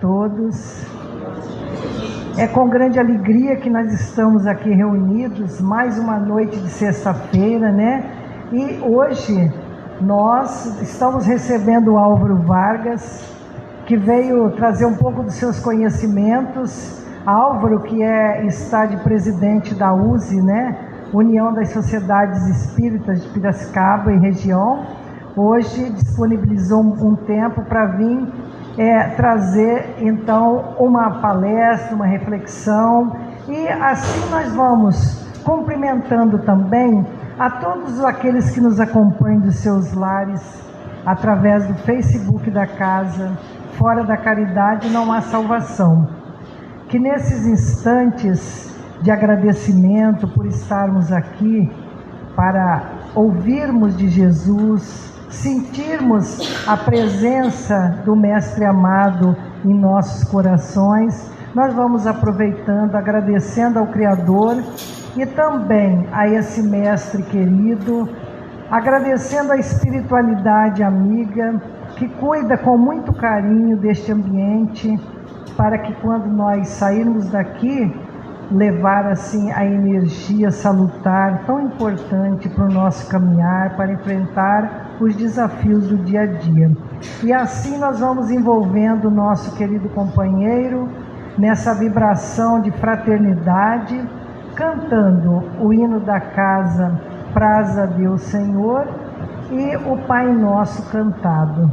todos. É com grande alegria que nós estamos aqui reunidos, mais uma noite de sexta-feira, né? E hoje nós estamos recebendo o Álvaro Vargas, que veio trazer um pouco dos seus conhecimentos. Álvaro, que está de presidente da USE, né? União das Sociedades Espíritas de Piracicaba e região, hoje disponibilizou um tempo para vir trazer então uma palestra, uma reflexão, e assim nós vamos cumprimentando também a todos aqueles que nos acompanham dos seus lares, através do Facebook da casa. Fora da caridade não há salvação. Que nesses instantes de agradecimento por estarmos aqui, para ouvirmos de Jesus, sentirmos a presença do Mestre amado em nossos corações, nós vamos aproveitando, agradecendo ao Criador e também a esse Mestre querido, agradecendo a espiritualidade amiga que cuida com muito carinho deste ambiente, para que quando nós sairmos daqui, levar assim a energia salutar tão importante para o nosso caminhar, para enfrentar os desafios do dia a dia. E assim nós vamos envolvendo o nosso querido companheiro nessa vibração de fraternidade, cantando o hino da casa, Praza a Deus Senhor, e o Pai Nosso cantado.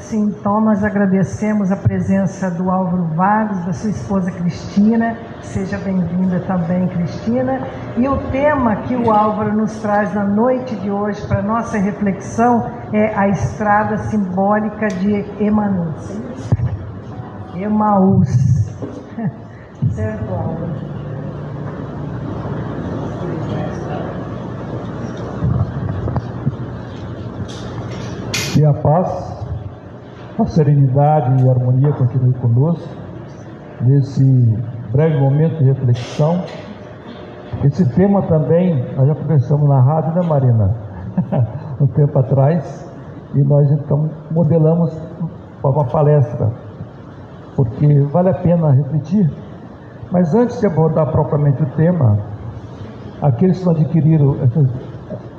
Sim, então nós agradecemos a presença do Álvaro Vargas, da sua esposa Cristina. Seja bem-vinda também, Cristina. E o tema que o Álvaro nos traz na noite de hoje para nossa reflexão é a estrada simbólica de Emaús. Emaús. Certo, Álvaro? Que a paz, a serenidade e a harmonia continue conosco nesse breve momento de reflexão. Esse tema também, nós já conversamos na rádio, né, Marina? Um tempo atrás, e nós então modelamos para uma palestra, porque vale a pena refletir. Mas antes de abordar propriamente o tema, aqueles que não adquiriram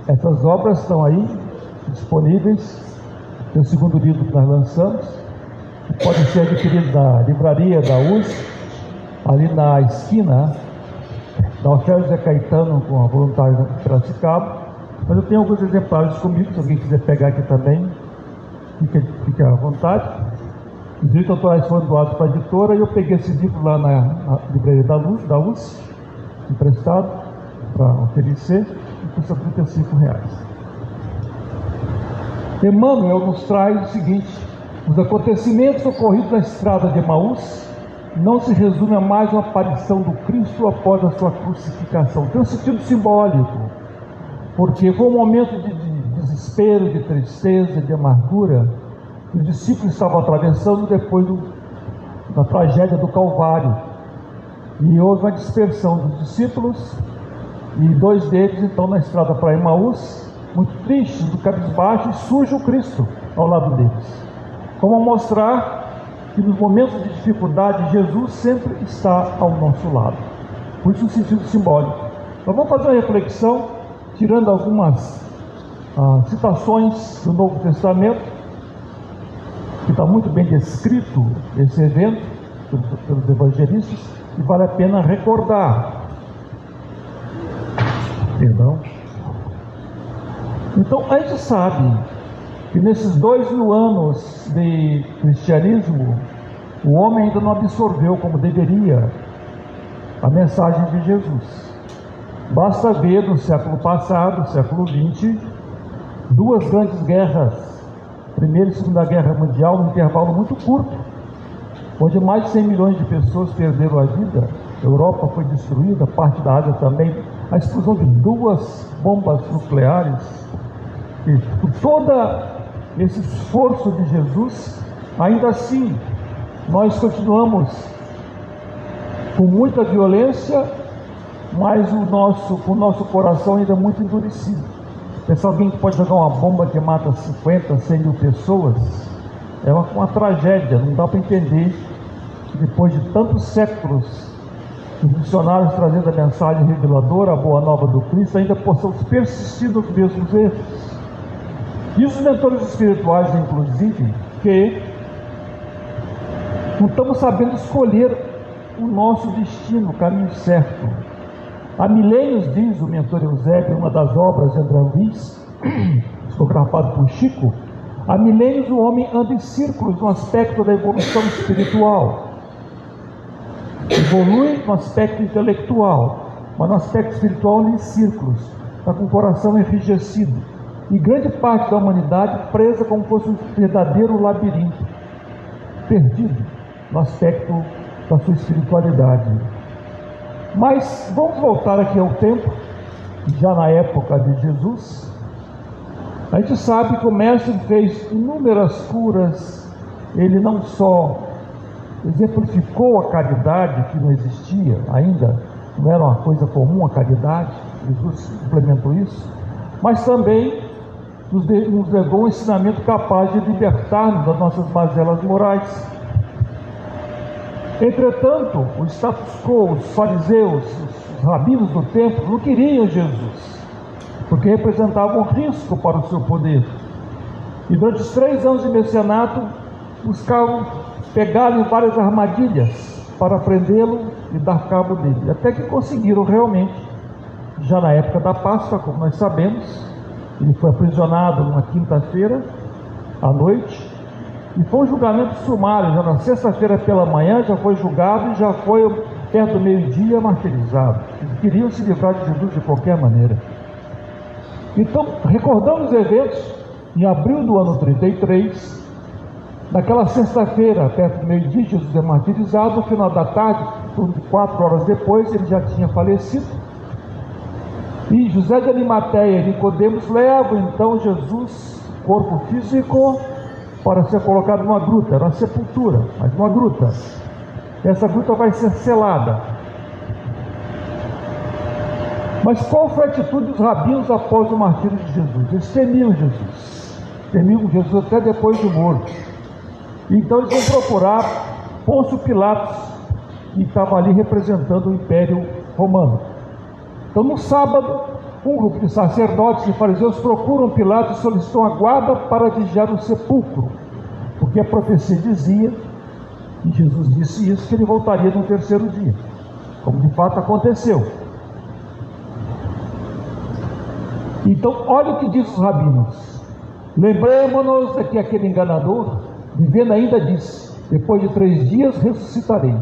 essas obras estão aí, disponíveis. Tem o segundo livro que nós lançamos, que pode ser adquirido na livraria da USP, ali na esquina da Ofélia José Caetano, com a voluntária de Piracicaba. Mas eu tenho alguns exemplares comigo, se alguém quiser pegar aqui também, fique à vontade. Os direitos autorais foram doados para a editora e eu peguei esse livro lá na livraria da USP, emprestado para oferecer, e custa R$35. Emmanuel nos traz o seguinte: os acontecimentos ocorridos na estrada de Emaús não se resumem a mais uma aparição do Cristo após a sua crucificação. Tem um sentido simbólico, porque foi um momento de desespero, de tristeza, de amargura que os discípulos estavam atravessando depois da tragédia do Calvário. E houve uma dispersão dos discípulos, e 2 deles então na estrada para Emaús, muito tristes, do cabisbaixo, e surge o Cristo ao lado deles, como a mostrar que nos momentos de dificuldade Jesus sempre está ao nosso lado. Por isso o sentido simbólico. Nós vamos fazer uma reflexão tirando algumas citações do Novo Testamento, que está muito bem descrito esse evento pelos evangelistas, e vale a pena recordar. Perdão. Então a gente sabe que nesses 2000 anos de cristianismo, o homem ainda não absorveu como deveria a mensagem de Jesus. Basta ver no século passado, século XX, 2 grandes guerras, Primeira e Segunda Guerra Mundial, num intervalo muito curto, onde mais de 100 milhões de pessoas perderam a vida. A Europa foi destruída, parte da Ásia também. A explosão de 2 bombas nucleares. E por todo esse esforço de Jesus, ainda assim, nós continuamos com muita violência, mas o nosso coração ainda é muito endurecido. Pensa alguém que pode jogar uma bomba que mata 50, 100 mil pessoas, é uma tragédia. Não dá para entender que depois de tantos séculos, os missionários trazendo a mensagem reveladora, a boa nova do Cristo, ainda possamos persistir nos mesmos erros. E os mentores espirituais, inclusive, que não estamos sabendo escolher o nosso destino, o caminho certo. Há milênios, diz o mentor Eusébio, em uma das obras de André Luiz, psicografado por Chico, há milênios o homem anda em círculos no aspecto da evolução espiritual. Evolui no aspecto intelectual, mas no aspecto espiritual anda em círculos, está com o coração enrijecido. E grande parte da humanidade presa como fosse um verdadeiro labirinto, perdido no aspecto da sua espiritualidade. Mas vamos voltar aqui ao tempo, já na época de Jesus. A gente sabe que o Mestre fez inúmeras curas. Ele não só exemplificou a caridade, que não existia ainda, não era uma coisa comum a caridade, Jesus implementou isso, mas também nos levou um ensinamento capaz de libertar-nos das nossas mazelas morais. Entretanto, o status quo, os fariseus, os rabinos do templo não queriam Jesus, porque representavam um risco para o seu poder. E durante os 3 anos de mecenato, buscavam pegá-lo em várias armadilhas para prendê-lo e dar cabo dele, até que conseguiram realmente. Já na época da Páscoa, como nós sabemos, ele foi aprisionado numa quinta-feira à noite, E foi um julgamento sumário, já na sexta-feira pela manhã já foi julgado e já foi perto do meio-dia martirizado. Eles queriam se livrar de Jesus de qualquer maneira. Então, recordando os eventos, em abril do ano 33, naquela sexta-feira, perto do meio-dia, Jesus é martirizado. No final da tarde, 4 horas depois, ele já tinha falecido. E José de Arimateia e Nicodemos levam então Jesus, corpo físico, para ser colocado numa gruta. Era uma sepultura, mas uma gruta. Essa gruta vai ser selada. Mas qual foi a atitude dos rabinos após o martírio de Jesus? Eles temiam Jesus. Temiam Jesus até depois de morto. Então eles vão procurar Pôncio Pilatos, que estava ali representando o Império Romano. Então no sábado, um grupo de sacerdotes e fariseus procuram Pilatos e solicitam a guarda para vigiar o sepulcro, porque a profecia dizia, e Jesus disse isso, que ele voltaria no terceiro dia, como de fato aconteceu. Então olha o que diz os rabinos: lembremos-nos de que aquele enganador, vivendo ainda, disse: depois de 3 dias ressuscitarei.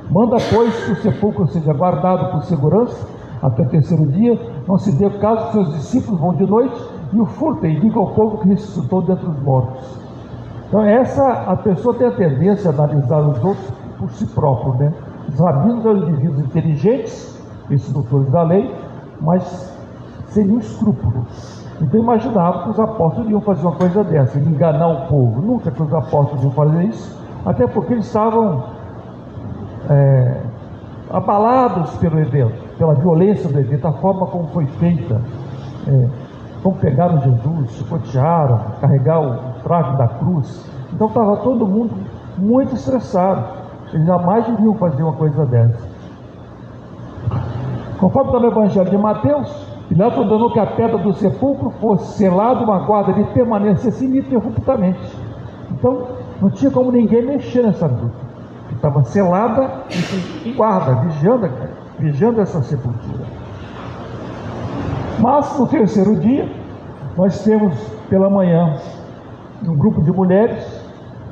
Manda, pois, que o sepulcro seja guardado com segurança até o terceiro dia. Não se dê o caso que seus discípulos vão de noite e o furtem, e digam ao povo que ressuscitou dentre os mortos. Então a pessoa tem a tendência a analisar os outros por si próprio, né? Os rabinos eram indivíduos inteligentes, esses doutores da lei, mas sem nenhum escrúpulo. Então imaginavam que os apóstolos iam fazer uma coisa dessa, enganar o povo. Nunca que os apóstolos iam fazer isso, até porque eles estavam abalados pelo evento, pela violência do evento, a forma como foi feita, como pegaram Jesus, chicotearam, carregar o traje da cruz. Então estava todo mundo muito estressado. Eles jamais iriam fazer uma coisa dessa. Conforme está no Evangelho de Mateus, Pilatos ordenou que a pedra do sepulcro fosse selada, uma guarda de permanecesse ininterruptamente. Então não tinha como ninguém mexer nessa gruta. Estava selada e com guarda, vigiando essa sepultura. Mas no terceiro dia, nós temos pela manhã um grupo de mulheres,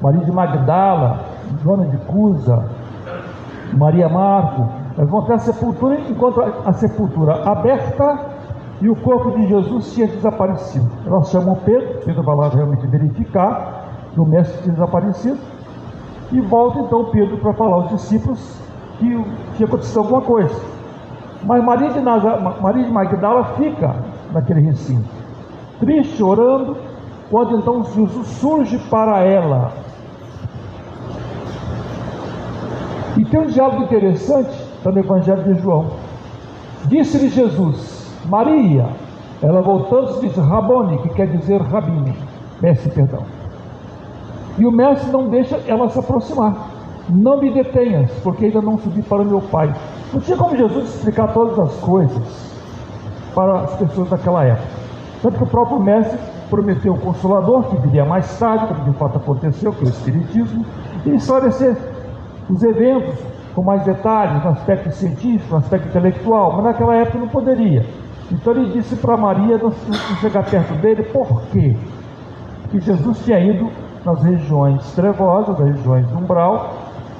Maria de Magdala, Joana de Cusa, Maria Marco. Elas vão até a sepultura e encontram a sepultura aberta e o corpo de Jesus tinha desaparecido. Elas chamam Pedro vai lá realmente verificar que o mestre tinha desaparecido. E volta então Pedro para falar aos discípulos que tinha acontecido alguma coisa. Mas Maria de Magdala fica naquele recinto, triste, orando, quando então Jesus surge para ela. E tem um diálogo interessante, está no Evangelho de João. Disse-lhe Jesus: Maria. Ela, voltando-se, disse: Rabone, que quer dizer rabino, mestre, perdão. E o mestre não deixa ela se aproximar. Não me detenhas, porque ainda não subi para o meu Pai. Não tinha como Jesus explicar todas as coisas para as pessoas daquela época. Tanto que o próprio mestre prometeu o Consolador, que viria mais tarde, como de fato aconteceu, que é o Espiritismo, e esclarecer os eventos com mais detalhes, no aspecto científico, no aspecto intelectual, mas naquela época não poderia. Então ele disse para Maria não chegar perto dele. Por quê? Porque Jesus tinha ido nas regiões trevosas, nas regiões do umbral,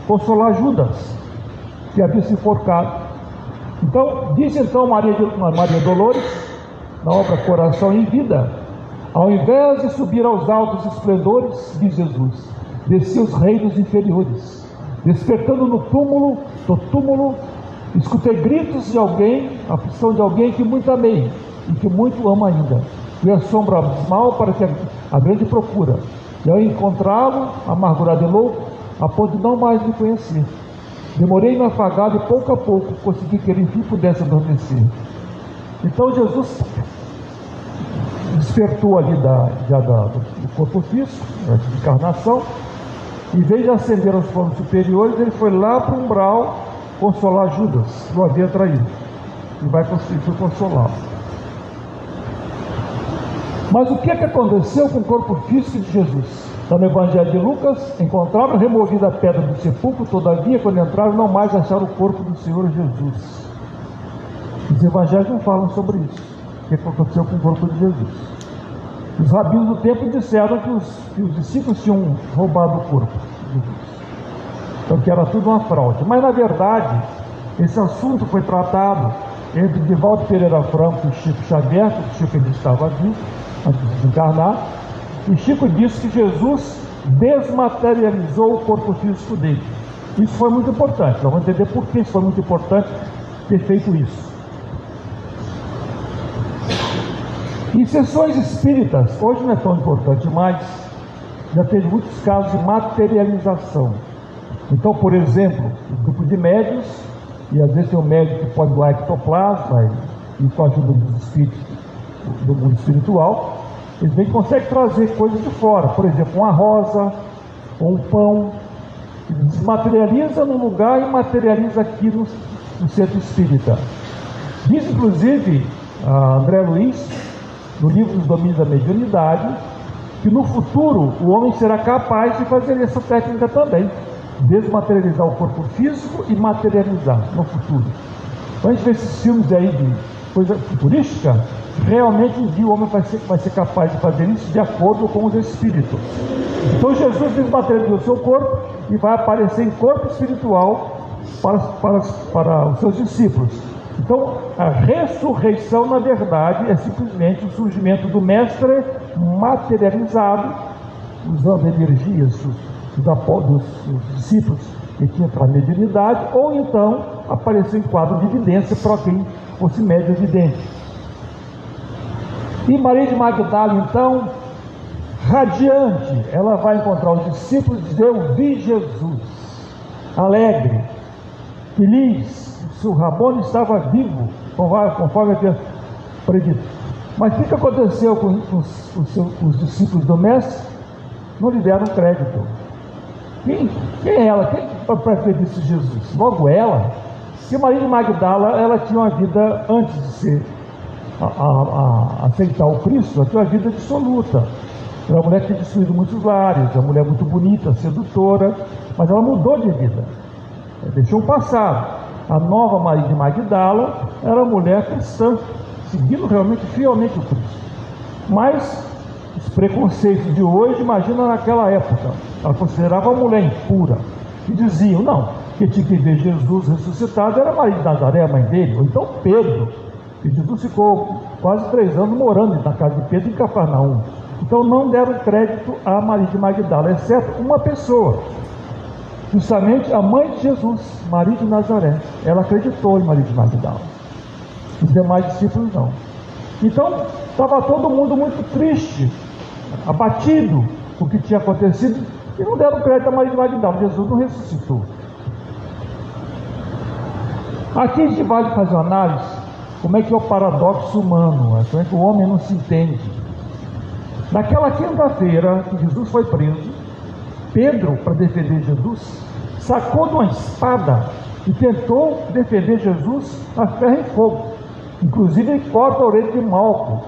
consolar Judas, que havia se enforcado. Então, disse então Maria Dolores, na obra Coração em Vida: ao invés de subir aos altos esplendores, diz Jesus, desci os reinos inferiores, despertando do túmulo, escutei gritos de alguém, a aflição de alguém que muito amei e que muito amo ainda. Fui a sombra abismal para que a grande procura, e ao encontrá-lo, amargurado e louco, a ponto de não mais me conhecer. Demorei-me afagado e pouco a pouco consegui que ele enfim pudesse adormecer. Então Jesus despertou ali do corpo físico, da encarnação, e em vez de ascender aos planos superiores, ele foi lá para o umbral consolar Judas, que o havia traído, e vai consolá-lo. Mas o que aconteceu com o corpo físico de Jesus? Está no Evangelho de Lucas: encontraram removida a pedra do sepulcro, todavia, quando entraram, não mais acharam o corpo do Senhor Jesus. Os Evangelhos não falam sobre isso, o que aconteceu com o corpo de Jesus. Os rabinos do templo disseram que os discípulos tinham roubado o corpo de Jesus. Então que era tudo uma fraude. Mas na verdade, esse assunto foi tratado entre Divaldo Pereira Franco e Chico Xavier, porque Chico ainda estava vivo, antes de desencarnar, e Chico disse que Jesus desmaterializou o corpo físico dele. Isso foi muito importante. Nós vamos entender por que isso foi muito importante ter feito isso. Em sessões espíritas, hoje não é tão importante mais, já teve muitos casos de materialização. Então, por exemplo, o grupo de médiuns, e às vezes tem um médium que pode doar ectoplasma e com a ajuda dos espíritos do mundo espiritual, eles bem conseguem trazer coisas de fora, por exemplo, uma rosa ou um pão, desmaterializa num lugar e materializa aqui no centro espírita. Diz inclusive André Luiz, no livro Dos Domínios da Mediunidade, que no futuro o homem será capaz de fazer essa técnica também, desmaterializar o corpo físico e materializar no futuro. Então a gente vê esses filmes aí de coisa futurística, realmente um dia o homem vai ser capaz de fazer isso de acordo com os espíritos. Então Jesus desmaterializou o seu corpo e vai aparecer em corpo espiritual para os seus discípulos. Então a ressurreição, na verdade, é simplesmente o surgimento do mestre materializado, usando energias dos discípulos que tinham para a mediunidade, ou então apareceu em quadro de evidência para quem fosse médio evidente. E Maria de Magdala, então, radiante, ela vai encontrar os discípulos e dizer: eu vi Jesus, alegre, feliz, o Rabone estava vivo, conforme havia predito. Mas o que aconteceu com os discípulos do mestre? Não lhe deram crédito. Quem é ela? Quem para acreditar em Jesus? Logo ela. Porque Maria de Magdala, ela tinha uma vida, antes de ser aceitar o Cristo, ela tinha uma vida dissoluta. Era uma mulher que tinha destruído muitos lares, uma mulher muito bonita, sedutora, mas ela mudou de vida, deixou o passado. A nova Maria de Magdala era uma mulher cristã, seguindo realmente fielmente o Cristo. Mas os preconceitos de hoje, imagina naquela época, ela considerava a mulher impura, e diziam, não, que tinha que ver Jesus ressuscitado era Maria de Nazaré, a mãe dele, ou então Pedro, que Jesus ficou quase 3 anos morando na casa de Pedro, em Cafarnaum. Então não deram crédito a Maria de Magdala, exceto uma pessoa, justamente a mãe de Jesus, Maria de Nazaré. Ela acreditou em Maria de Magdala, os demais discípulos não. Então estava todo mundo muito triste, abatido com o que tinha acontecido, e não deram crédito a Maria de Magdala. Jesus não ressuscitou. Aqui a gente vai fazer uma análise como é que é o paradoxo humano, como é que o homem não se entende. Naquela quinta-feira que Jesus foi preso, Pedro, para defender Jesus, sacou de uma espada e tentou defender Jesus a ferro e fogo. Inclusive ele corta a orelha de Malco,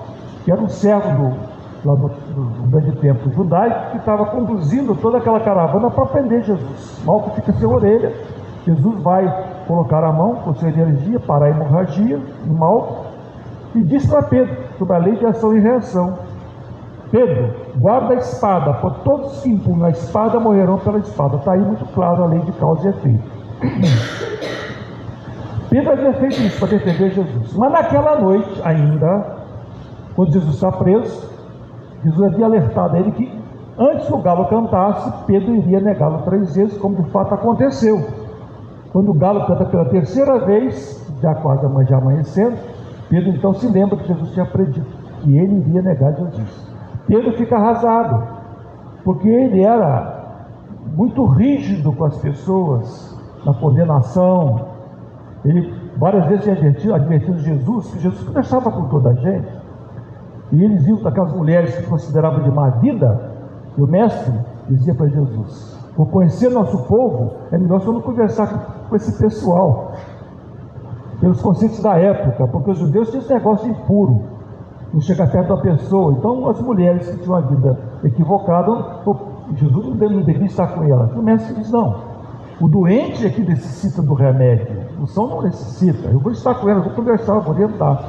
que era um servo do grande templo judaico, que estava conduzindo toda aquela caravana para prender Jesus. Malco fica sem orelha. Jesus vai colocar a mão com sua energia para a hemorragia em Malco e diz para Pedro sobre a lei de ação e reação: Pedro, guarda a espada, por todos que empunham a espada morrerão pela espada. Está aí muito claro a lei de causa e efeito. Pedro havia feito isso para defender Jesus. Mas naquela noite ainda, quando Jesus está preso, Jesus havia alertado a ele que antes que o galo cantasse, Pedro iria negá-lo 3 vezes, como de fato aconteceu. Quando o galo canta pela 3ª vez, já quase amanhecendo, Pedro então se lembra que Jesus tinha predito que ele iria negar Jesus. Pedro fica arrasado, porque ele era muito rígido com as pessoas, na condenação. Ele várias vezes tinha advertido Jesus, que Jesus conversava com toda a gente, e eles iam daquelas mulheres que consideravam de má vida, e o mestre dizia para Jesus: por conhecer nosso povo, é melhor só não conversar com esse pessoal, pelos conceitos da época, porque os judeus tinham esse negócio impuro, não chegar perto da pessoa. Então as mulheres que tinham uma vida equivocada, Jesus não devia estar com elas. O mestre diz: não, o doente é que necessita do remédio, o são não necessita. Eu vou estar com elas, vou conversar, vou orientar.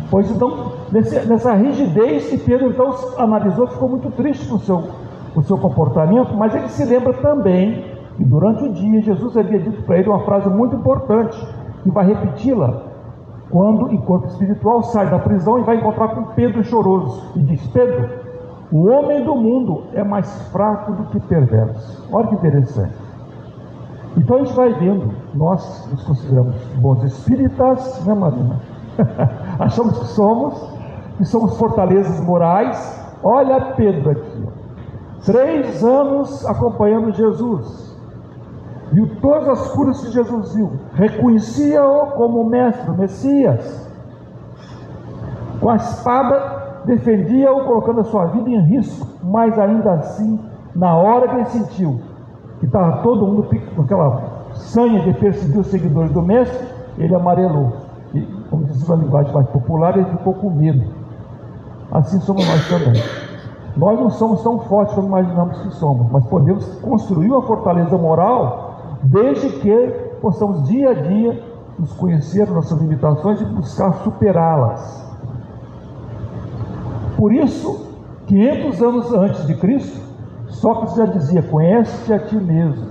Pois então, nessa rigidez que Pedro então analisou, ficou muito triste com o seu comportamento, mas ele se lembra também que durante o dia Jesus havia dito para ele uma frase muito importante, e vai repeti-la quando, em corpo espiritual, sai da prisão e vai encontrar com Pedro choroso, e diz: Pedro, o homem do mundo é mais fraco do que perverso. Olha que interessante. Então a gente vai vendo, nós nos consideramos bons espíritas, né, Marina? Achamos que somos fortalezas morais. Olha Pedro aqui, 3 anos acompanhando Jesus, viu todas as curas que Jesus viu, reconhecia-o como o mestre, o Messias, com a espada defendia-o, colocando a sua vida em risco, mas ainda assim, na hora que ele sentiu que estava todo mundo com aquela sanha de perseguir os seguidores do mestre, ele amarelou, e, como diz na linguagem mais popular, ele ficou com medo. Assim somos nós também. Nós não somos tão fortes como imaginamos que somos, mas podemos construir uma fortaleza moral, desde que possamos dia a dia nos conhecer nossas limitações e buscar superá-las. Por isso, 500 anos antes de Cristo, Sócrates já dizia: conhece-te a ti mesmo.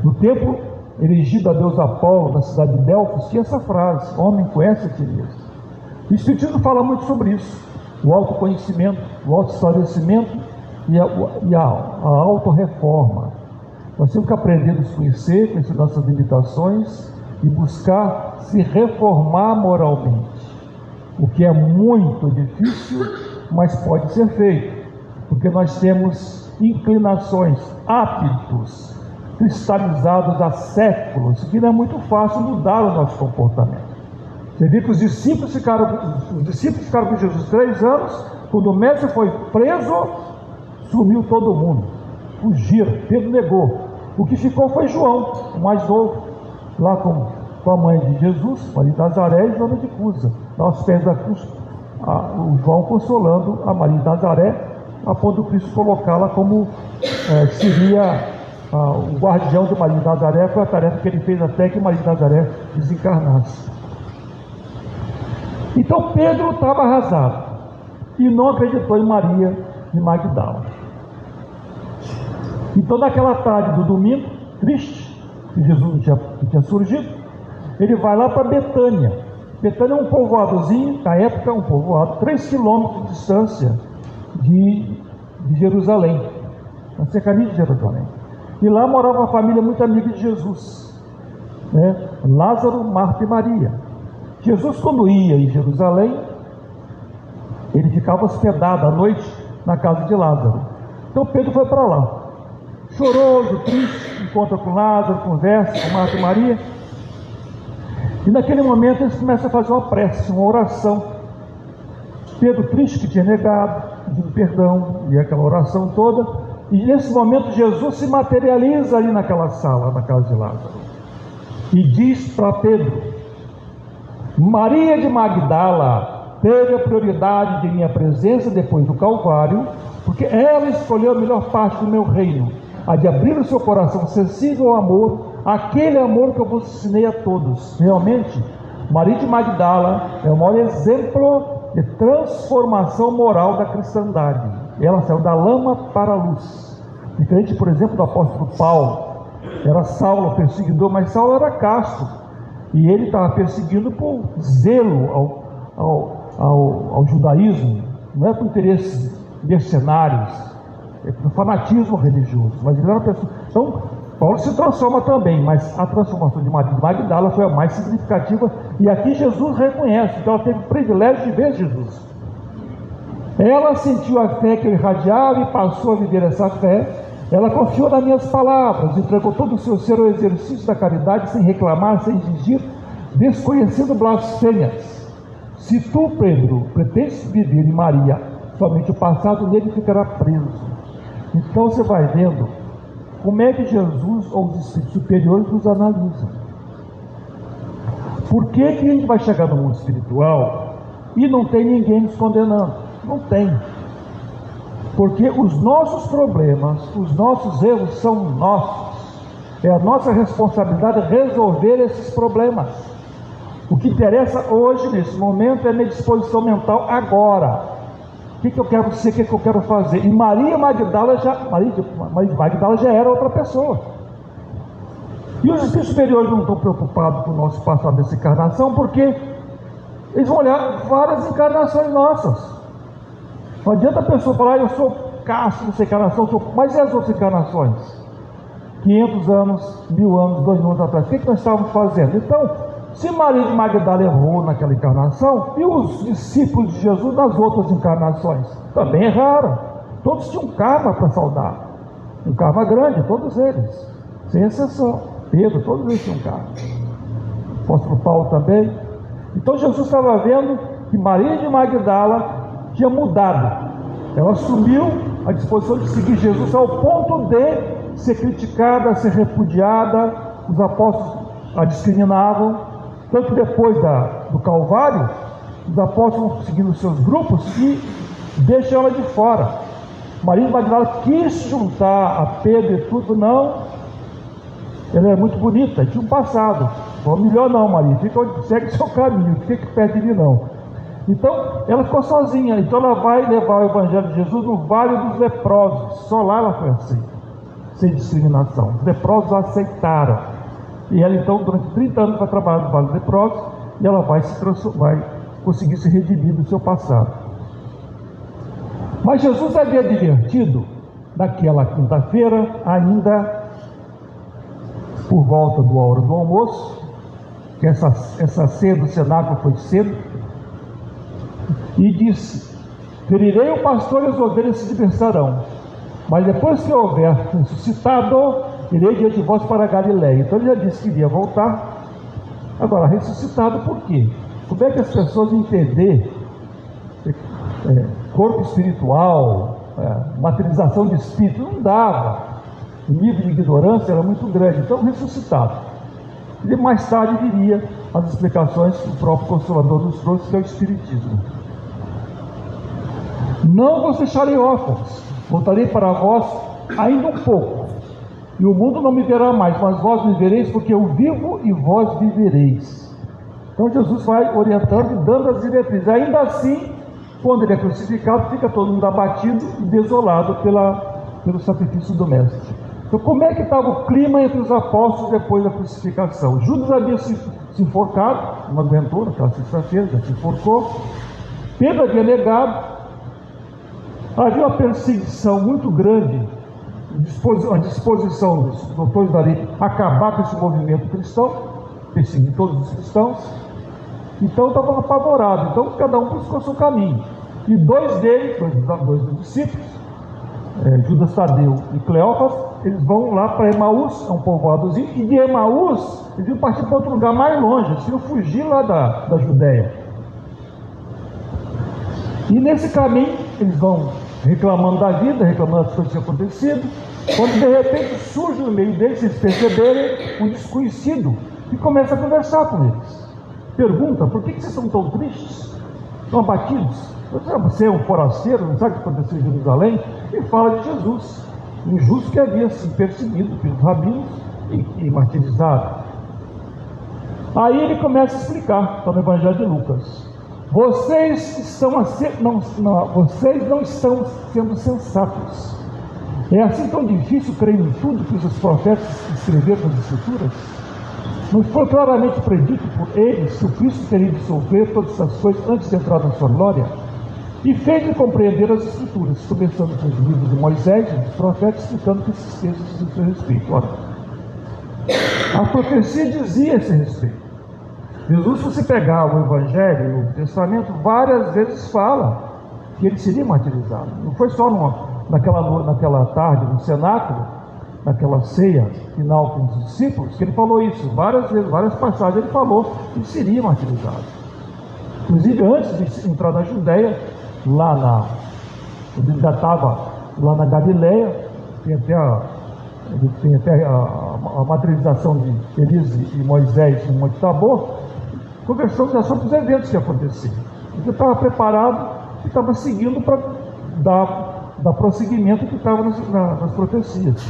No templo erigido a deus Apolo, na cidade de Delfos, tinha essa frase: homem, conhece a ti mesmo. O Espiritismo fala muito sobre isso: o autoconhecimento, o autoesclarecimento e a autorreforma. Nós temos que aprender a nos conhecer nossas limitações e buscar se reformar moralmente, o que é muito difícil, mas pode ser feito, porque nós temos inclinações, hábitos cristalizados há séculos, que não é muito fácil mudar o nosso comportamento. Você vê que os discípulos ficaram com Jesus 3 anos, quando o mestre foi preso, sumiu todo mundo, fugiram, Pedro negou. O que ficou foi João, o mais novo, lá com a mãe de Jesus, Maria de Nazaré e Joana de Cusa, aos pés da cruz, o João consolando a Maria de Nazaré, a ponto do Cristo colocá-la como seria o guardião de Maria de Nazaré. Foi a tarefa que ele fez até que Maria de Nazaré desencarnasse. Então Pedro estava arrasado e não acreditou em Maria de Magdala. Então naquela tarde do domingo, triste, que Jesus não tinha surgido, ele vai lá para Betânia. Betânia é um povoadozinho, na época um povoado, 3 quilômetros de distância de Jerusalém, na cercania de Jerusalém. E lá morava uma família muito amiga de Jesus, né? Lázaro, Marta e Maria. Jesus, quando ia em Jerusalém, ele ficava hospedado à noite na casa de Lázaro. Então Pedro foi para lá, choroso, triste, encontra com Lázaro, conversa com Marta e Maria, e naquele momento eles começam a fazer uma prece, uma oração. Pedro, triste que tinha negado, pedindo perdão, e aquela oração toda, e nesse momento Jesus se materializa ali naquela sala, na casa de Lázaro, e diz para Pedro: Maria de Magdala teve a prioridade de minha presença depois do Calvário, porque ela escolheu a melhor parte do meu reino, a de abrir o seu coração sensível ao amor, aquele amor que eu vos ensinei a todos. Realmente, Maria de Magdala é o maior exemplo de transformação moral da cristandade. Ela saiu da lama para a luz, diferente, por exemplo, do apóstolo Paulo. Era Saulo, perseguidor, mas Saulo era casto, e ele estava perseguindo por zelo ao judaísmo, não é por interesses mercenários, é por fanatismo religioso, mas ele era uma pessoa. Então Paulo se transforma também, mas a transformação de Maria de Magdala foi a mais significativa, e aqui Jesus reconhece, então ela teve o privilégio de ver Jesus. Ela sentiu a fé que eu irradiava e passou a viver essa fé. Ela confiou nas minhas palavras, entregou todo o seu ser ao exercício da caridade, sem reclamar, sem exigir, desconhecendo blasfêmias. Se tu, Pedro, pretendes viver em Maria, somente o passado nele ficará preso. Então você vai vendo como é que Jesus ou os espíritos superiores nos analisam. Por que a gente vai chegar no mundo espiritual e não tem ninguém nos condenando? Não tem. Porque os nossos problemas, os nossos erros são nossos. É a nossa responsabilidade resolver esses problemas. O que interessa hoje, nesse momento, é a minha disposição mental agora. O que eu quero ser, o que eu quero fazer. E Maria Magdala já era outra pessoa. E os espíritos superiores não estão preocupados com o nosso passado dessa encarnação, porque eles vão olhar várias encarnações nossas. Não adianta a pessoa falar, eu sou Cássio dessa encarnação, mas e as outras encarnações? 500 anos, 1000 anos, 2000 anos atrás, o que nós estávamos fazendo? Então, se Maria de Magdala errou naquela encarnação, e os discípulos de Jesus nas outras encarnações? Também erraram. Todos tinham karma para saldar. Um karma grande, todos eles, sem exceção. Pedro, todos eles tinham karma. O apóstolo Paulo também. Então Jesus estava vendo que Maria de Magdala tinha mudado. Ela assumiu a disposição de seguir Jesus ao ponto de ser criticada, ser repudiada. Os apóstolos a discriminavam. Tanto que depois do Calvário, os apóstolos vão seguindo os seus grupos e deixam ela de fora. Maria de Magdala quis juntar a Pedro e tudo, não. Ela é muito bonita, tinha um passado. Bom, melhor não, Maria, segue seu caminho, fica aqui perto de mim não. Então, ela ficou sozinha. Então ela vai levar o Evangelho de Jesus no Vale dos Leprosos. Só lá ela foi aceita, sem discriminação. Os leprosos a aceitaram. E ela então, durante 30 anos, vai trabalhar no Vale dos Leprosos, e ela vai conseguir se redimir do seu passado. Mas Jesus havia advertido, naquela quinta-feira, ainda por volta da hora do almoço, que essa ceia do cenáculo foi cedo, e disse: ferirei o pastor e as ovelhas se dispersarão, mas depois que eu houver ressuscitado, irei diante de vós para a Galileia. Então ele já disse que iria voltar. Agora, ressuscitado por quê? Como é que as pessoas entender corpo espiritual, materialização de espírito? Não dava. O nível de ignorância era muito grande. Então, ressuscitado. E mais tarde viria as explicações que o próprio Consolador nos trouxe, que é o Espiritismo. Não vos deixarei órfãos, voltarei para vós ainda um pouco, e o mundo não me verá mais, mas vós me vereis, porque eu vivo e vós vivereis. Então Jesus vai orientando e dando as diretrizes. Ainda assim, quando ele é crucificado, fica todo mundo abatido e desolado pelo sacrifício do Mestre. Então, como é que estava o clima entre os apóstolos depois da crucificação? Judas havia se enforcado, não aguentou naquela sexta-feira, já se enforcou. Pedro havia negado. Havia uma perseguição muito grande, a disposição dos doutores da lei acabar com esse movimento cristão, perseguir todos os cristãos. Então estavam apavorados. Então cada um buscou seu caminho. E dois dos discípulos, Judas Tadeu e Cleófas, eles vão lá para Emaús, é um povoadozinho, e de Emaús eles iam partir para outro lugar mais longe, eles iam fugir lá da Judéia. E nesse caminho eles vão reclamando da vida, reclamando das coisas que tinham acontecido, quando de repente surge no meio deles, se eles perceberem, um desconhecido e começa a conversar com eles. Pergunta: por que vocês estão tão tristes? Estão abatidos? Você é um forasteiro, não sabe o que aconteceu em Jerusalém? E fala de Jesus, um justo que havia sido perseguido pelos rabinos e martirizado. Aí ele começa a explicar, está no Evangelho de Lucas: vocês não estão sendo sensatos. É assim tão difícil crer em tudo que os profetas escreveram nas Escrituras? Não foi claramente predito por eles que o Cristo teria de sofrer todas essas coisas antes de entrar na sua glória? E fez-lhe compreender as Escrituras, começando com os livros de Moisés e dos profetas, explicando que esses textos dizem a seu respeito. Ora, a profecia dizia a esse respeito. Jesus, se você pegar o Evangelho e o Testamento, várias vezes fala que ele seria martirizado. Não foi só naquela tarde, no cenáculo, naquela ceia final com os discípulos, que ele falou isso. Várias vezes, várias passagens ele falou que ele seria martirizado. Inclusive, antes de entrar na Judéia, ele já estava lá na Galileia, tem até a materialização de Elias e Moisés no Monte Tabor, conversando já sobre os eventos que aconteciam. Ele estava preparado e estava seguindo para dar prosseguimento que estava nas profecias.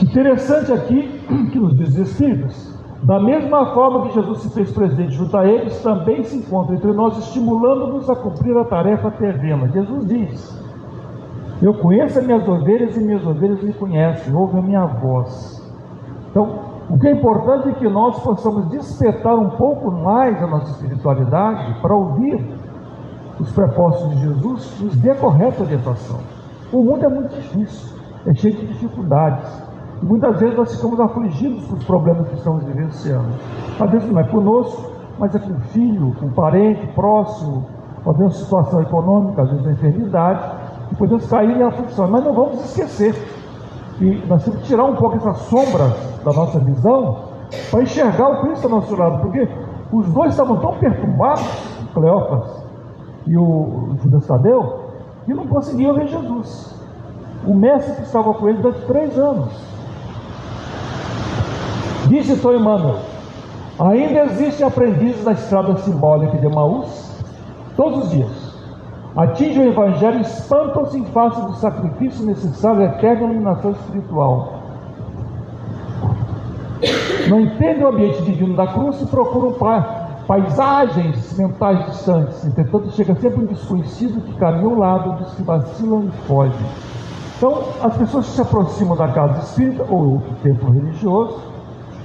Interessante aqui que nos diz Espíritos Da mesma forma que Jesus se fez presente junto a eles, também se encontra entre nós, estimulando-nos a cumprir a tarefa terrena. Jesus diz: eu conheço as minhas ovelhas e minhas ovelhas me conhecem, ouvem a minha voz. Então, o que é importante é que nós possamos despertar um pouco mais a nossa espiritualidade para ouvir os propósitos de Jesus, nos dê a correta orientação. O mundo é muito difícil, é cheio de dificuldades. E muitas vezes nós ficamos afligidos com os problemas que estamos vivenciando. Às vezes não é conosco, mas é com o filho, com o parente, próximo, às vezes situação econômica, às vezes a enfermidade, e podemos cair em aflição. Mas não vamos esquecer que nós temos que tirar um pouco essas sombras da nossa visão para enxergar o Cristo ao nosso lado, porque os dois estavam tão perturbados, Cleófas e o Judas Tadeu, que não conseguiam ver Jesus. O mestre que estava com ele durante 3 anos. Disse então Emmanuel: ainda existem aprendizes da estrada simbólica de Emaús, todos os dias. Atingem o Evangelho e espantam-se em face do sacrifício necessário à eterna iluminação espiritual. Não entendem o ambiente divino da cruz e procuram paisagens mentais distantes. Entretanto, chega sempre um desconhecido que caminha ao lado dos que vacilam e fogem. Então, as pessoas que se aproximam da casa espírita ou do templo religioso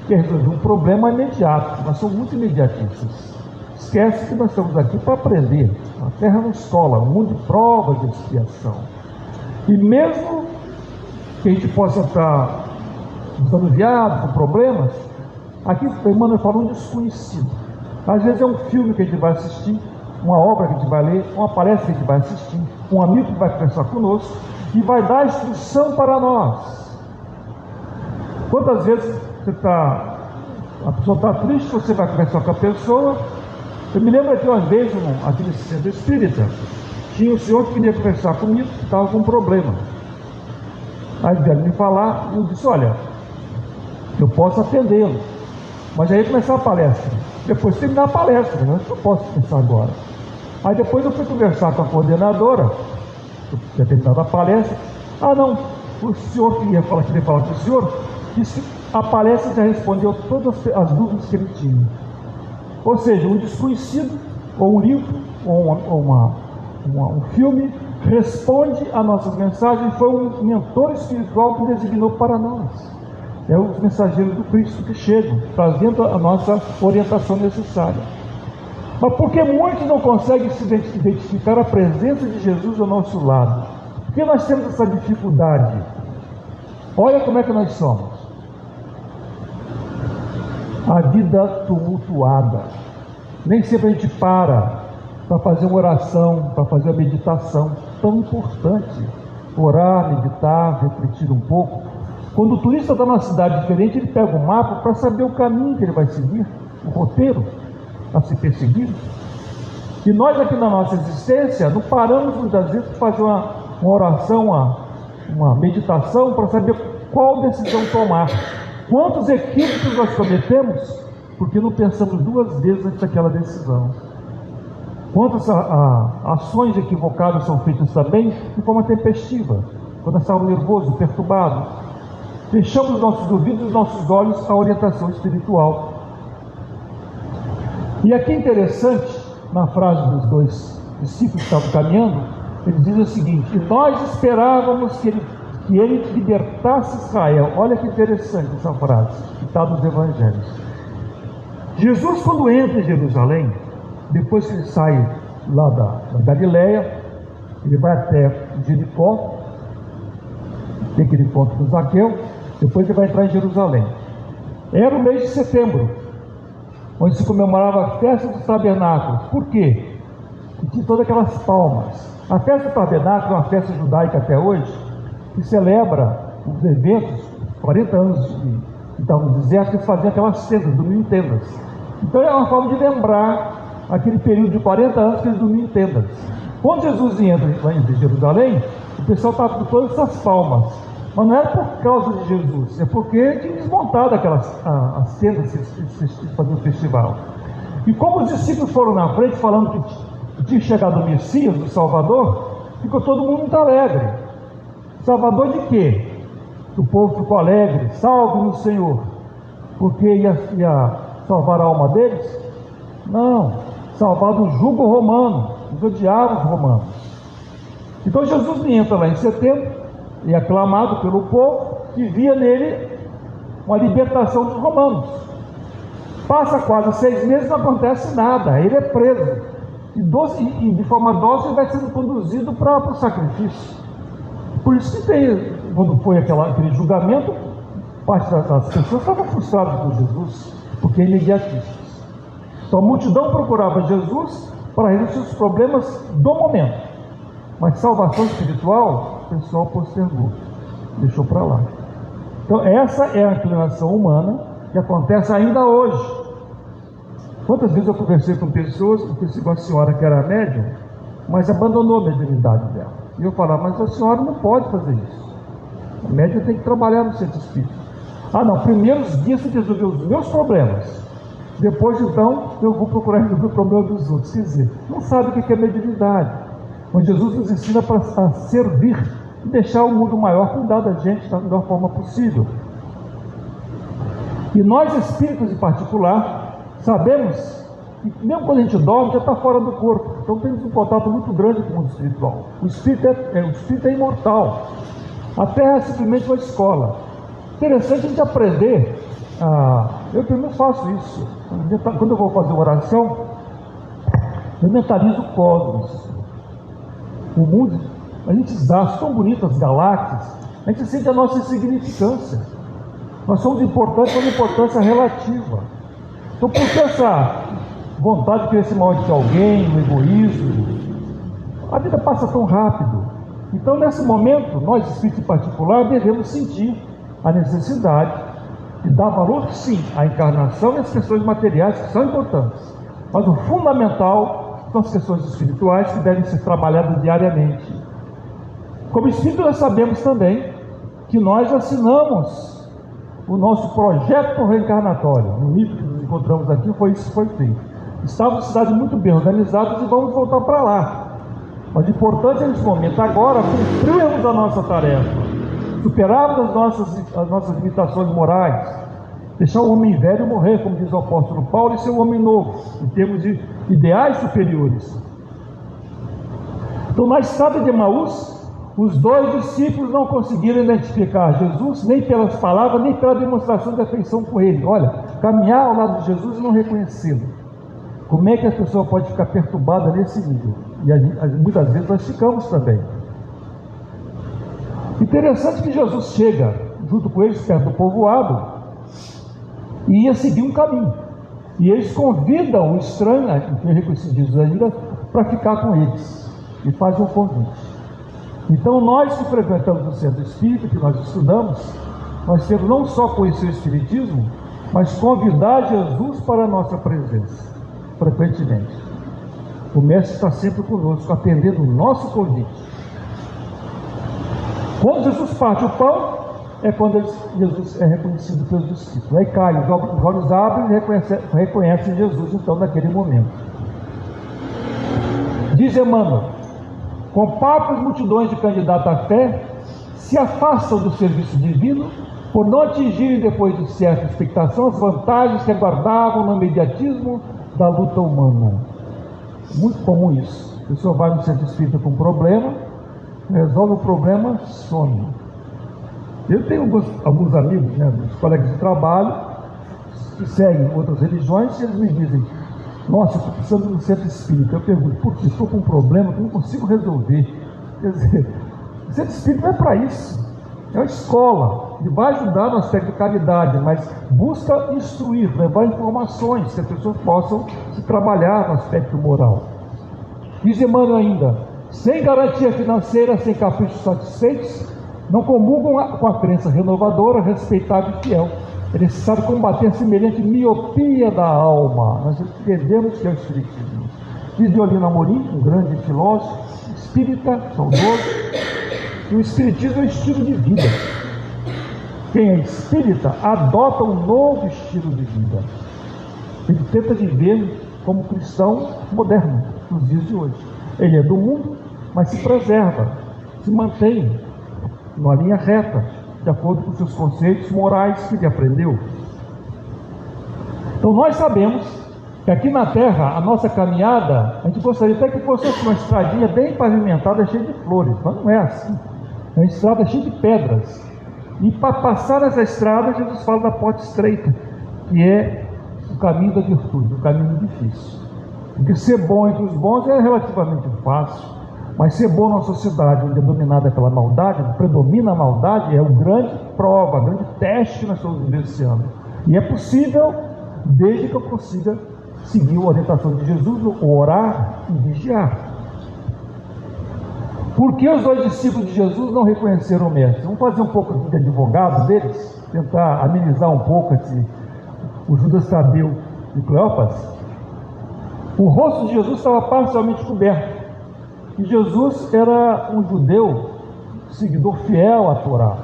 querem resolver um problema imediato. Nós somos muito imediatistas. Esquece que nós estamos aqui para aprender. A terra não escola, um mundo de provas de expiação. E mesmo que a gente possa estar desanuviado com problemas, aqui o Emmanuel fala um desconhecido. Às vezes é um filme que a gente vai assistir, uma obra que a gente vai ler, uma palestra que a gente vai assistir, um amigo que vai conversar conosco e vai dar instrução para nós. Quantas vezes a pessoa está triste, você vai conversar com a pessoa. Eu me lembro que uma vez, aqui nesse centro espírita, tinha um senhor que queria conversar comigo, que estava com um problema. Aí vieram me falar, e eu disse: olha, eu posso atendê-lo, mas aí começar a palestra. Depois de terminar a palestra, né? Eu posso pensar agora. Aí depois eu fui conversar com a coordenadora, eu tinha terminado a palestra. Ah, não, o senhor queria falar com o senhor, disse que a palestra já respondeu todas as dúvidas que ele tinha. Ou seja, um desconhecido, ou um livro, ou um filme, responde a nossas mensagens. Foi um mentor espiritual que designou para nós. É os mensageiros do Cristo que chegam, trazendo a nossa orientação necessária. Mas por que muitos não conseguem se identificar a presença de Jesus ao nosso lado? Por que nós temos essa dificuldade? Olha como é que nós somos. A vida tumultuada. Nem sempre a gente para fazer uma oração, para fazer uma meditação. Tão importante orar, meditar, refletir um pouco. Quando o turista está numa cidade diferente, ele pega o mapa para saber o caminho que ele vai seguir, o roteiro a se perseguir. E nós aqui na nossa existência não paramos muitas vezes para fazer uma oração, uma meditação para saber qual decisão tomar. Quantos equívocos nós cometemos porque não pensamos 2 vezes antes daquela decisão? Quantas ações equivocadas são feitas também de forma tempestiva, quando estamos nervosos, perturbados. Fechamos nossos ouvidos e nossos olhos à orientação espiritual. E aqui é interessante, na frase dos 2 discípulos que estavam caminhando, eles dizem o seguinte: e nós esperávamos que ele libertasse Israel. Olha que interessante essa frase, que está nos evangelhos. Jesus, quando entra em Jerusalém, depois que ele sai lá da Galileia, ele vai até Jericó, tem aquele encontro com Zaqueu, depois ele vai entrar em Jerusalém. Era o mês de setembro, onde se comemorava a festa dos tabernáculos. Por quê? E tinha todas aquelas palmas. A festa do tabernáculo é uma festa judaica até hoje, que celebra os eventos, 40 anos que estavam no deserto, eles faziam aquelas tendas, dormiam em tendas. Então é uma forma de lembrar aquele período de 40 anos que eles dormiam em tendas. Quando Jesus entra em Jerusalém, o pessoal estava com todas essas palmas. Mas não era por causa de Jesus, é porque tinha desmontado as tendas que faziam o festival. E como os discípulos foram na frente falando que tinha chegado o Messias, o Salvador, ficou todo mundo muito alegre. Salvador de quê? O povo ficou alegre: salve-nos, Senhor. porque ia salvar a alma deles? Não, salvar do jugo romano, dos odiados romanos. Então Jesus entra lá em setembro, e é aclamado pelo povo, que via nele uma libertação dos romanos. Passa quase 6 meses, não acontece nada, ele é preso. E de forma dócil vai sendo conduzido para o sacrifício. Por isso que quando foi aquele julgamento, parte das pessoas estavam frustradas com Jesus, porque é imediatista. Então a multidão procurava Jesus para resolver os problemas do momento. Mas salvação espiritual, o pessoal postergou, deixou para lá. Então essa é a inclinação humana que acontece ainda hoje. Quantas vezes eu conversei com pessoas, com a senhora que era médium, mas abandonou a mediunidade dela. E eu falava, mas a senhora não pode fazer isso. A médium tem que trabalhar no centro espírita. Ah não, primeiro os dias tem que resolver os meus problemas. Depois então eu vou procurar resolver o problema dos outros. Quer dizer, não sabe o que é mediunidade. Mas Jesus nos ensina a servir e deixar o mundo maior cuidar da gente da melhor forma possível. E nós espíritos em particular, sabemos que mesmo quando a gente dorme, já está fora do corpo. Então temos um contato muito grande com o mundo espiritual. O espírito é imortal. A Terra é simplesmente uma escola. Interessante a gente aprender. Eu primeiro faço isso. Quando eu vou fazer oração, eu mentalizo o cosmos. O mundo, a gente dá tão bonitas as galáxias, a gente sente a nossa insignificância. Nós somos importantes com uma importância relativa. Então, por que essa vontade de querer se mal de alguém, o egoísmo? A vida passa tão rápido. Então, nesse momento, nós, espíritos em particular, devemos sentir a necessidade de dar valor, sim, à encarnação e às questões materiais que são importantes. Mas o fundamental são as questões espirituais que devem ser trabalhadas diariamente. Como espírito, nós sabemos também que nós assinamos o nosso projeto reencarnatório. No livro que nos encontramos aqui, foi isso que foi feito. Estávamos em cidades muito bem organizadas e vamos voltar para lá. Mas o importante é nesse momento agora cumprirmos a nossa tarefa, superarmos as nossas limitações morais, deixar o homem velho morrer, como diz o apóstolo Paulo, e ser um homem novo, em termos de ideais superiores. Então, na estrada de Emaús, os 2 discípulos não conseguiram identificar Jesus, nem pelas palavras, nem pela demonstração de afeição com ele. Olha, caminhar ao lado de Jesus e não reconhecê-lo. Como é que a pessoa pode ficar perturbada nesse nível? E muitas vezes nós ficamos também. Interessante que Jesus chega junto com eles perto do povoado e ia seguir um caminho. E eles convidam o estranho, que é reconhecido Jesus ainda, para ficar com eles. E fazem um convite. Então nós que frequentamos o centro espírita, que nós estudamos, nós temos não só conhecer o espiritismo, mas convidar Jesus para a nossa presença, frequentemente. O mestre está sempre conosco, atendendo o nosso convite. Quando Jesus parte o pão, é quando Jesus é reconhecido pelos discípulos. Aí cai, os olhos abrem e reconhecem Jesus, então, naquele momento. Diz Emmanuel: com papos multidões de candidatos à fé se afastam do serviço divino por não atingirem, depois de certa expectação, as vantagens que aguardavam no imediatismo da luta humana. Muito comum isso. A pessoa vai no centro espírita com um problema, resolve o problema, some. Eu tenho alguns amigos, os colegas de trabalho, que seguem outras religiões, e eles me dizem: nossa, estou precisando de um centro espírita. Eu pergunto: por quê? Estou com um problema que não consigo resolver. Quer dizer, o centro espírita não é para isso. É uma escola, ele vai ajudar no aspecto de caridade, mas busca instruir, levar informações que as pessoas possam se trabalhar no aspecto moral. Diz Emmanuel ainda: sem garantia financeira, sem caprichos satisfeitos, não comungam com a crença renovadora, respeitável e fiel. É necessário combater a semelhante miopia da alma. Nós entendemos que é o espiritismo. Diz Deolino Amorim, um grande filósofo, espírita, saudoso, que o espiritismo é um estilo de vida. Quem é espírita adota um novo estilo de vida. Ele tenta viver como cristão moderno nos dias de hoje. Ele é do mundo, mas se preserva, se mantém numa linha reta, de acordo com seus conceitos morais que ele aprendeu. Então nós sabemos que aqui na Terra, a nossa caminhada, a gente gostaria até que fosse uma estradinha bem pavimentada, cheia de flores, mas não é assim. É uma estrada cheia de pedras. E para passar nessa estrada, Jesus fala da porta estreita, que é o caminho da virtude, o caminho difícil. Porque ser bom entre os bons é relativamente fácil, mas ser bom numa sociedade onde é dominada pela maldade, onde predomina a maldade, é uma grande prova, um grande teste que nós estamos vivenciando. E é possível, desde que eu consiga seguir a orientação de Jesus, orar e vigiar. Por que os dois discípulos de Jesus não reconheceram o mestre? Vamos fazer um pouco de advogado deles, tentar amenizar um pouco o Judas Tadeu e Cleópas. O rosto de Jesus estava parcialmente coberto. E Jesus era um judeu, seguidor fiel à Torá.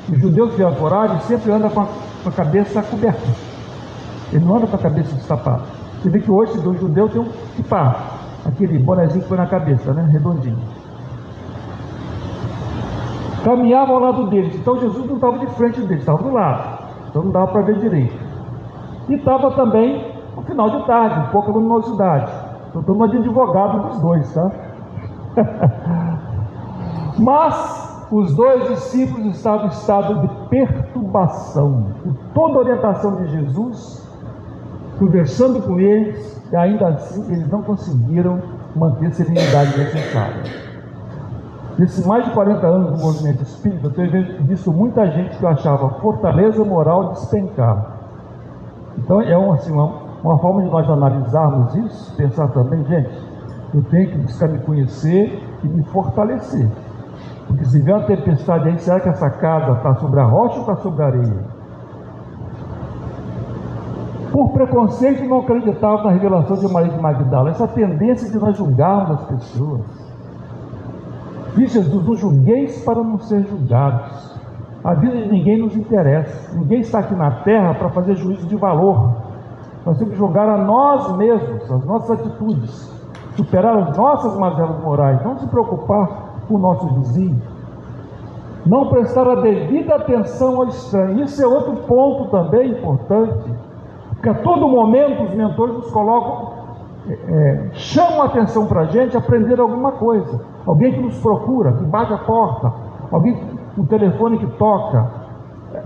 O judeu fiel à Torá, ele sempre anda com a cabeça coberta. Ele não anda com a cabeça destapada. Você vê que hoje o judeu tem um kipá, aquele bonezinho que põe na cabeça, né? Redondinho. Caminhava ao lado deles. Então Jesus não estava de frente deles, estava do lado. Então não dava para ver direito. E estava também no final de tarde, um pouco luminosidade. Então estou de advogado dos dois, tá? Mas os dois discípulos estavam em estado de perturbação. Por toda a orientação de Jesus, conversando com eles, e ainda assim eles não conseguiram manter a serenidade necessária. Nesses mais de 40 anos do movimento espírita, eu tenho visto muita gente que eu achava fortaleza moral despencar. Então é uma forma de nós analisarmos isso, pensar também, gente, eu tenho que buscar me conhecer e me fortalecer. Porque se vier uma tempestade aí, será que essa casa está sobre a rocha ou está sobre a areia? Por preconceito, não acreditava na revelação de Maria de Magdala. Essa tendência de nós julgarmos as pessoas. Diz Jesus: não julgueis para não ser julgados. A vida de ninguém nos interessa. Ninguém está aqui na terra para fazer juízo de valor. Nós temos que julgar a nós mesmos, as nossas atitudes, superar as nossas mazelas morais, não se preocupar com o nosso vizinho, não prestar a devida atenção ao estranho. Isso é outro ponto também importante, porque a todo momento os mentores nos colocam, chamam a atenção para a gente aprender alguma coisa. Alguém que nos procura, que bate a porta, alguém com o telefone que toca.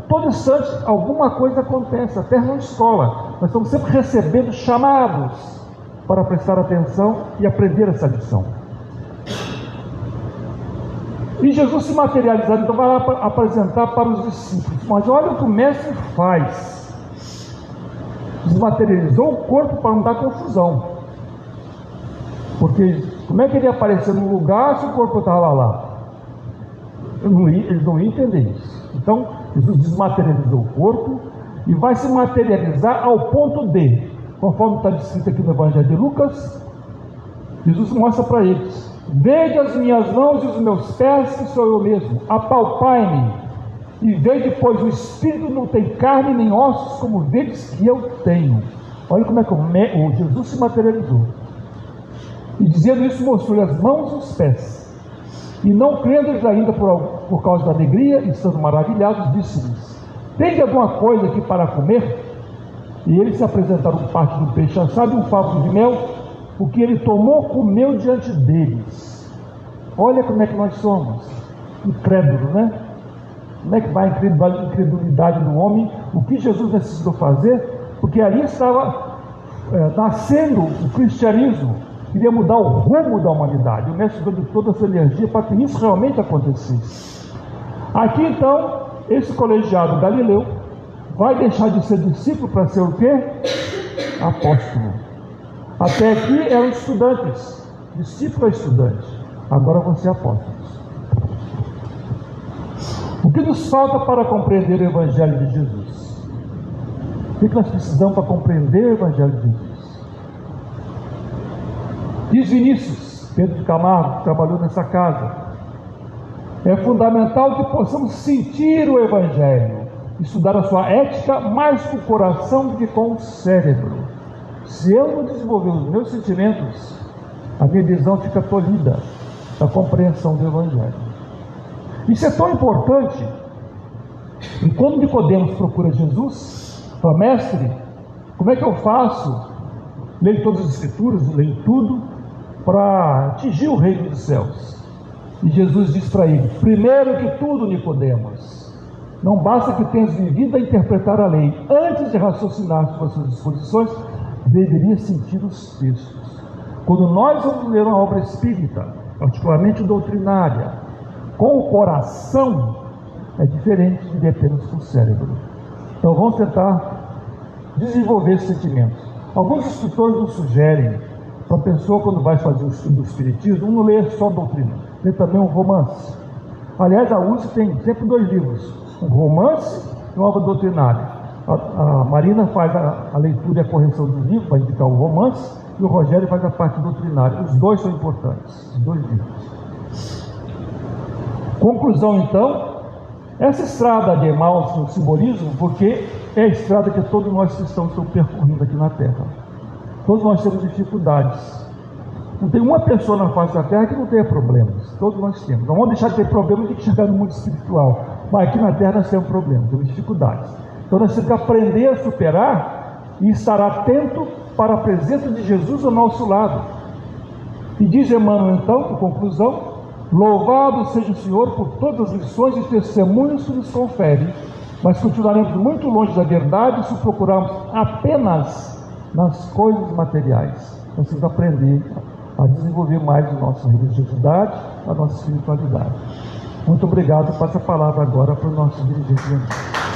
Todo instante alguma coisa acontece, até na escola. Nós estamos sempre recebendo chamados para prestar atenção e aprender essa lição. E Jesus se materializando, então vai lá apresentar para os discípulos. Mas olha o que o mestre faz. Desmaterializou o corpo para não dar confusão. Porque como é que ele ia aparecer num lugar se o corpo estava lá? Eles não iam entender isso. Então Jesus desmaterializou o corpo e vai se materializar ao ponto de, conforme está descrito aqui no Evangelho de Lucas, Jesus mostra para eles: vede as minhas mãos e os meus pés, que sou eu mesmo, apalpai-me, e vede, pois o Espírito não tem carne nem ossos, como vedes que eu tenho. Olha como é que o Jesus se materializou. E dizendo isso, mostrou-lhe as mãos e os pés. E não crendo eles ainda por causa da alegria, e estando maravilhados, disse-lhes: tende alguma coisa aqui para comer? E eles se apresentaram parte do peixe assado e um favo de mel, o que ele tomou, comeu diante deles. Olha como é que nós somos, incrédulos, né? Como é que vai a incredulidade do homem? O que Jesus necessitou fazer? Porque ali estava nascendo o cristianismo, queria mudar o rumo da humanidade. O mestre deu toda essa energia para que isso realmente acontecesse. Aqui então, esse colegiado galileu vai deixar de ser discípulo para ser o quê? Apóstolo. Até aqui eram estudantes, discípulo é estudante, agora vão ser apóstolos. O que nos falta para compreender o Evangelho de Jesus? O que nós precisamos para compreender o Evangelho de Jesus? Diz Vinícius, Pedro de Camargo, que trabalhou nessa casa: é fundamental que possamos sentir o Evangelho, estudar a sua ética mais com o coração do que com o cérebro. Se eu não desenvolver os meus sentimentos, a minha visão fica tolhida da compreensão do Evangelho. Isso é tão importante. E quando Nicodemos procura Jesus, fala: mestre, Como é que eu faço? Leio todas as Escrituras, leio tudo, para atingir o reino dos céus. E Jesus diz para ele: primeiro que tudo, Nicodemos, não basta que tenhas vivido a interpretar a lei, antes de raciocinar sobre as suas disposições, deveria sentir os textos. Quando nós vamos ler uma obra espírita, particularmente doutrinária, com o coração, é diferente de ler apenas com o cérebro. Então vamos tentar desenvolver esse sentimento. Alguns escritores nos sugerem para a pessoa, quando vai fazer o estudo do Espiritismo, não ler só doutrina, ler também um romance. Aliás, a USP tem sempre 2 livros, um romance e uma obra doutrinária. A Marina faz a leitura e a correção do livro, para indicar o romance, e o Rogério faz a parte doutrinária. Os 2 são importantes, os 2 livros. Conclusão, então, essa estrada de Emaús no simbolismo, porque é a estrada que todos nós cristãos estamos percorrendo aqui na Terra. Todos nós temos dificuldades. Não tem uma pessoa na face da Terra que não tenha problemas. Todos nós temos. Não vamos deixar de ter problemas de chegar no mundo espiritual. Mas aqui na Terra nós temos problemas, temos dificuldades. Então nós temos que aprender a superar e estar atento para a presença de Jesus ao nosso lado. E diz Emmanuel, então, por conclusão: louvado seja o Senhor por todas as lições e testemunhos que nos confere, mas continuaremos muito longe da verdade se procurarmos apenas nas coisas materiais. Nós temos que aprender a desenvolver mais a nossa religiosidade, a nossa espiritualidade. Muito obrigado. Passo a palavra agora para o nosso dirigente.